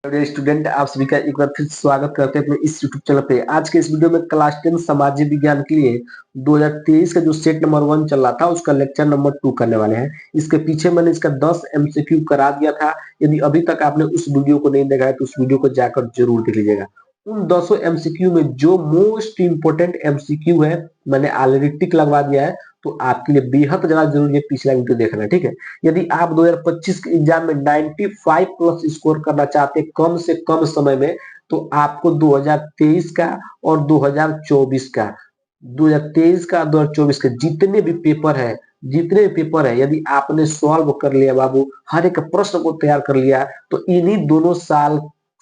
Student, आप सभी का एक बार फिर स्वागत करते हैं अपने इस यूट्यूब चैनल पे। आज के इस वीडियो में क्लास 10 सामाजिक विज्ञान के लिए 2023 का जो सेट नंबर 1 चल रहा था उसका लेक्चर नंबर 2 करने वाले हैं। इसके पीछे मैंने इसका 10 एमसीक्यू करा दिया था। यदि अभी तक आपने उस वीडियो को नहीं देखा है तो उस वीडियो को जाकर जरूर देख लीजिएगा। उन 10 एमसीक्यू में जो मोस्ट इंपोर्टेंट एमसीक्यू है मैंने ऑलरेडी टिक लगवा दिया है, तो आपके लिए बेहद ज्यादा जरूरी है पिछला वीडियो देखना है। ठीक है, यदि आप 2025 के एग्जाम में 95 प्लस स्कोर करना चाहते हैं कम से कम समय में, तो आपको 2023 का और 2024 का 2023 का 2024 के जितने भी पेपर है यदि आपने सॉल्व कर लिया बाबू, हर एक प्रश्न को तैयार कर लिया, तो इन्हीं दोनों साल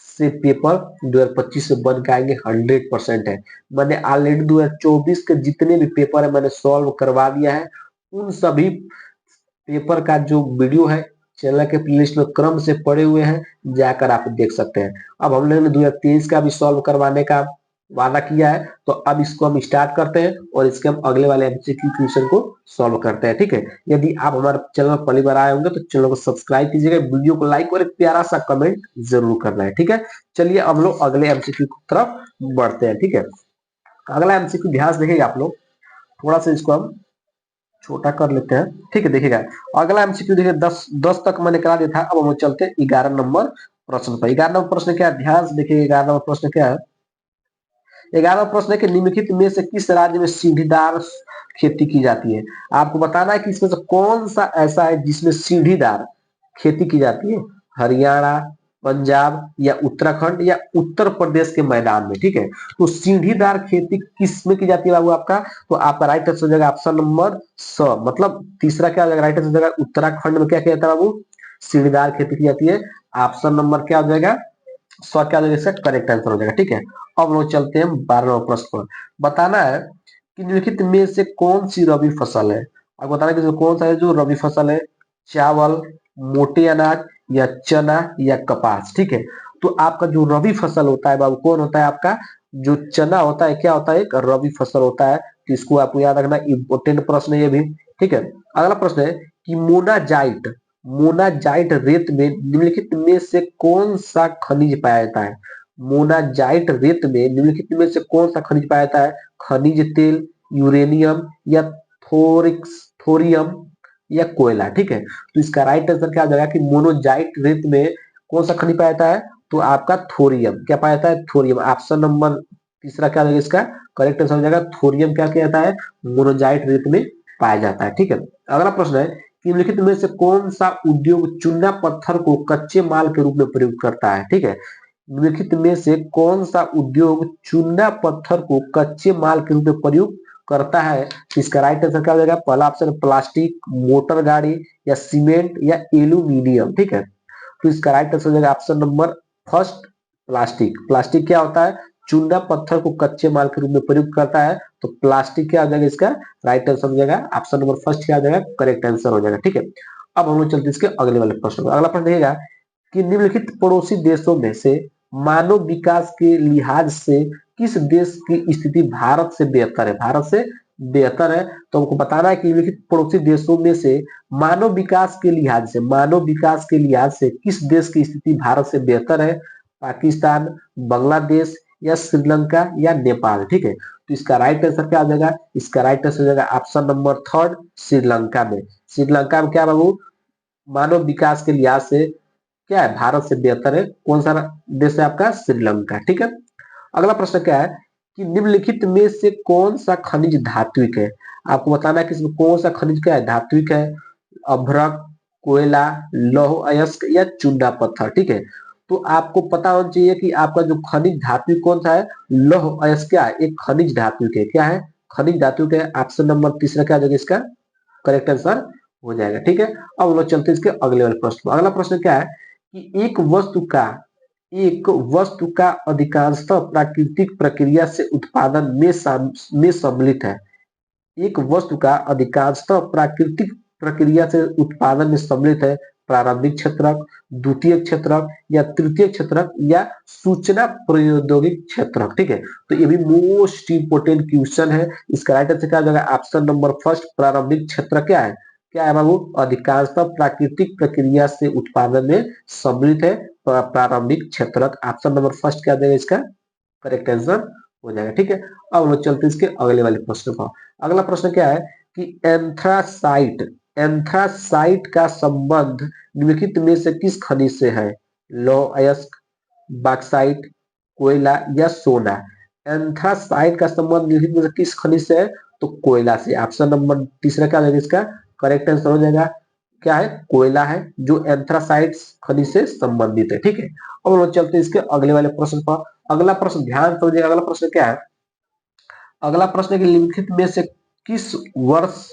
से पेपर 2025 से बन के आएंगे 100% है। मैंने ऑलरेडी 2024 के जितने भी पेपर है मैंने सॉल्व करवा दिया है। उन सभी पेपर का जो वीडियो है चैनल के प्लेलिस्ट में क्रम से पड़े हुए हैं, जाकर आप देख सकते हैं। अब हम लोगों ने 2023 का भी सॉल्व करवाने का वादा किया है, तो अब इसको हम स्टार्ट करते हैं और इसके हम अगले वाले एमसीक्यू क्वेश्चन को सॉल्व करते हैं। ठीक है, यदि आप हमारे चैनल पर पहली बार आए होंगे तो चैनल को सब्सक्राइब कीजिएगा, वीडियो को लाइक और एक प्यारा सा कमेंट जरूर करना है। ठीक है, चलिए अब लोग अगले एमसीक्यू की तरफ बढ़ते हैं। ठीक है, अगला एमसीक्यू ध्यान से देखिएगा आप लोग, थोड़ा सा इसको हम छोटा कर लेते हैं। ठीक है, देखिएगा अगला एमसीक्यू देखिए 10 तक मैंने करा दिया था। अब हम चलते हैं 11 नंबर प्रश्न पर। 11 नंबर प्रश्न क्या है, ध्यान से देखिए। 11 नंबर प्रश्न क्या है, 11 प्रश्न है कि निम्नलिखित में से किस राज्य में सीढ़ीदार खेती की जाती है। आपको बताना है कि इसमें से कौन सा ऐसा है जिसमें सीढ़ीदार खेती की जाती है। हरियाणा, पंजाब या उत्तराखंड या उत्तर प्रदेश के मैदान में। ठीक है, तो सीढ़ीदार खेती किस में की जाती है बाबू आपका, तो आपका राइट आंसर हो जाएगा ऑप्शन नंबर स, मतलब तीसरा क्या हो जाएगा, राइट आंसर हो जाएगा उत्तराखंड में क्या किया जाता है बाबू, सीढ़ीदार खेती की जाती है। ऑप्शन नंबर क्या हो जाएगा, स क्या हो जाएगा, इसका करेक्ट आंसर हो जाएगा। ठीक है, अब लोग चलते हैं 12वें प्रश्न पर। बताना है कि निम्नलिखित में से कौन सी रबी फसल है। अब बताना है कि कौन सा है जो रबी फसल है, चावल, मोटे अनाज या चना या कपास। ठीक है, तो आपका जो रबी फसल होता है बाबू कौन होता है, आपका जो चना होता है क्या होता है, एक रबी फसल होता है। तो इसको आपको याद रखना, इंपोर्टेंट प्रश्न है ये भी। ठीक है, अगला प्रश्न है कि मोनाजाइट रेत में निम्नलिखित में से कौन सा खनिज पाया जाता है। मोनाजाइट रेत में निम्नलिखित में से कौन सा खनिज पाया जाता है, खनिज तेल, यूरेनियम या थोरियम या कोयला। ठीक है, तो इसका राइट आंसर क्या हो जाएगा कि मोनोजाइट रेत में कौन सा खनिज पाया जाता है, तो आपका थोरियम क्या पाया जाता है, थोरियम। ऑप्शन नंबर तीसरा क्या हो जाएगा, इसका करेक्ट आंसर हो जाएगा थोरियम क्या किया जाता है, मोनोजाइट रेत में पाया जाता है। ठीक है, अगला प्रश्न है कि निम्नलिखित में से कौन सा उद्योग चूना पत्थर को कच्चे माल के रूप में प्रयोग करता है। ठीक है, निम्नलिखित में से कौन सा उद्योग चूना पत्थर को कच्चे माल के रूप में प्रयोग करता है। इसका राइट आंसर क्या हो जाएगा, पहला ऑप्शन प्लास्टिक, मोटर गाड़ी या सीमेंट या एल्यूमिनियम। ठीक है, तो इसका राइट आंसर हो जाएगा option number first plastic. Plastic क्या होता है, चूना पत्थर को कच्चे माल के रूप में प्रयोग करता है, तो प्लास्टिक क्या हो जाएगा, इसका राइट आंसर हो जाएगा ऑप्शन नंबर फर्स्ट क्या हो जाएगा, करेक्ट आंसर हो जाएगा। ठीक है, अब हम लोग चलते इसके अगले वाले प्रश्न पर। अगला प्रश्न रहेगा कि निम्नलिखित पड़ोसी देशों में से मानव विकास के लिहाज से किस देश की स्थिति भारत से बेहतर है। भारत से बेहतर है, तो हमको बताना है कि निम्नलिखित पड़ोसी देशों में से मानव विकास के लिहाज से किस देश की स्थिति भारत से बेहतर है। पाकिस्तान, बांग्लादेश या श्रीलंका या नेपाल। ठीक है, तो इसका राइट आंसर क्या हो जाएगा, इसका राइट आंसर हो जाएगा ऑप्शन नंबर थर्ड श्रीलंका में। श्रीलंका में क्या बाबू, मानव विकास के लिहाज से क्या है, भारत से बेहतर है। कौन सा देश है आपका, श्रीलंका। ठीक है, अगला प्रश्न क्या है कि निम्नलिखित में से कौन सा खनिज धात्विक है। आपको बताना है कि इसमें कौन सा खनिज क्या है, धात्विक है। अभ्रक, कोयला, लौह अयस्क या चूना पत्थर। ठीक है, तो आपको पता होना चाहिए कि आपका जो खनिज धात्विक कौन सा है, लौह अयस्क क्या है, एक खनिज धात्विक है। क्या है, खनिज धात्विक है। ऑप्शन नंबर तीसरा क्या जाएगा, इसका करेक्ट आंसर हो जाएगा। ठीक है, अब हम लोग चलते हैं इसके अगले वाले प्रश्न। अगला प्रश्न क्या है कि एक वस्तु का अधिकांशतः प्राकृतिक प्रक्रिया से उत्पादन में सम्मिलित है। एक वस्तु का अधिकांशतः प्राकृतिक प्रक्रिया से उत्पादन में सम्मिलित है। प्रारंभिक क्षेत्रक, द्वितीय क्षेत्रक या तृतीय क्षेत्रक या सूचना प्रौद्योगिक क्षेत्रक। ठीक है, तो ये भी मोस्ट इंपोर्टेंट क्वेश्चन है। इसका राइट आंसर क्या हो जाएगा, ऑप्शन नंबर फर्स्ट प्रारंभिक क्षेत्र क्या है, क्या है बाबू, अधिकांशतः प्राकृतिक प्रक्रिया से उत्पादन में सम्मिलित है। प्रारंभिक क्षेत्रक। ऑप्शन नंबर फर्स्ट क्या देगा इसका करेक्ट आंसर हो जाएगा। ठीक है, अब हम लोग चलते हैं इसके अगले वाले प्रश्न पर। अगला प्रश्न क्या है कि एंथ्रासाइट एंथ्रासाइट का संबंध निम्नलिखित में से किस खनिज से है? लौह अयस्क, बॉक्साइट, कोयला या सोना। एंथ्रासाइट का संबंध निम्नलिखित में से किस खनिज से है? तो कोयला से। ऑप्शन नंबर तीसरा क्या होगा इसका करेक्ट आंसर हो जाएगा। क्या है? कोयला है जो एंथ्रासाइट खनिज से संबंधित है। ठीक है, अब हम लोग चलते हैं इसके अगले वाले प्रश्न पर। अगला प्रश्न ध्यान से समझिएगा। अगला प्रश्न क्या है? अगला प्रश्न है कि निम्नलिखित में से किस वर्ष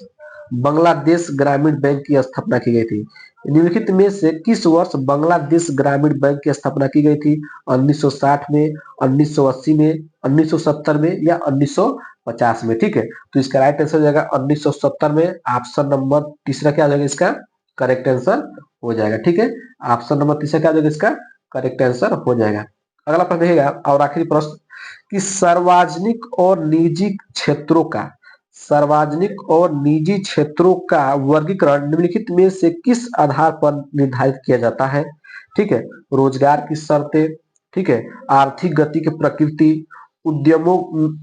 बांग्लादेश ग्रामीण बैंक की स्थापना की गई थी? निम्नलिखित में से किस वर्ष बांग्लादेश ग्रामीण बैंक की स्थापना की गई थी? 1960 में, 1980 में, 1970 में या 1950 में? ठीक है, तो इसका राइट आंसर हो जाएगा 1970 में। ऑप्शन नंबर तीसरा क्या हो जाएगा इसका करेक्ट आंसर हो जाएगा। ठीक है, ऑप्शन नंबर तीसरा क्या हो जाएगा इसका करेक्ट आंसर हो जाएगा। अगला प्रश्न रहेगा और आखिरी प्रश्न कि सार्वजनिक और निजी क्षेत्रों का वर्गीकरण निम्नलिखित में से किस आधार पर निर्धारित किया जाता है? ठीक है, रोजगार की शर्तें, ठीक है, आर्थिक गति की प्रकृति, उद्यमों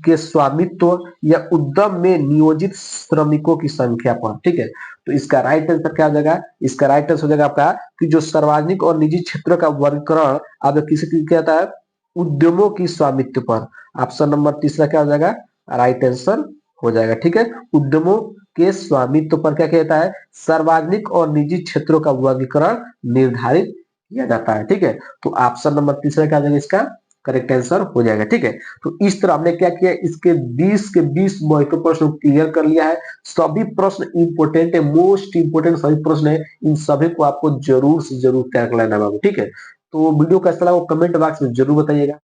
के स्वामित्व या उद्यम में नियोजित श्रमिकों की संख्या पर। ठीक है, तो इसका राइट आंसर क्या हो जाएगा? इसका राइट आंसर हो जाएगा आपका कि जो सार्वजनिक और निजी क्षेत्रों का वर्गीकरण आप किसी कहता है उद्यमों की स्वामित्व पर। ऑप्शन नंबर तीसरा क्या हो जाएगा राइट आंसर हो जाएगा। ठीक है, उद्यमों के स्वामित्व पर क्या कहता है सार्वजनिक और निजी क्षेत्रों का वर्गीकरण निर्धारित किया जाता है। ठीक है, तो ऑप्शन नंबर तीसरा क्या हो जाएगा इसका करेक्ट आंसर हो जाएगा। ठीक है, तो इस तरह हमने क्या किया इसके 20 के 20 महत्वपूर्ण प्रश्न क्लियर कर लिया है। सभी प्रश्न इंपोर्टेंट है, मोस्ट इंपोर्टेंट सभी प्रश्न है। इन सभी को आपको जरूर से जरूर तैयार कर लेना बाबू। ठीक है, तो वीडियो कैसा लगा वो कमेंट बॉक्स में जरूर बताइएगा।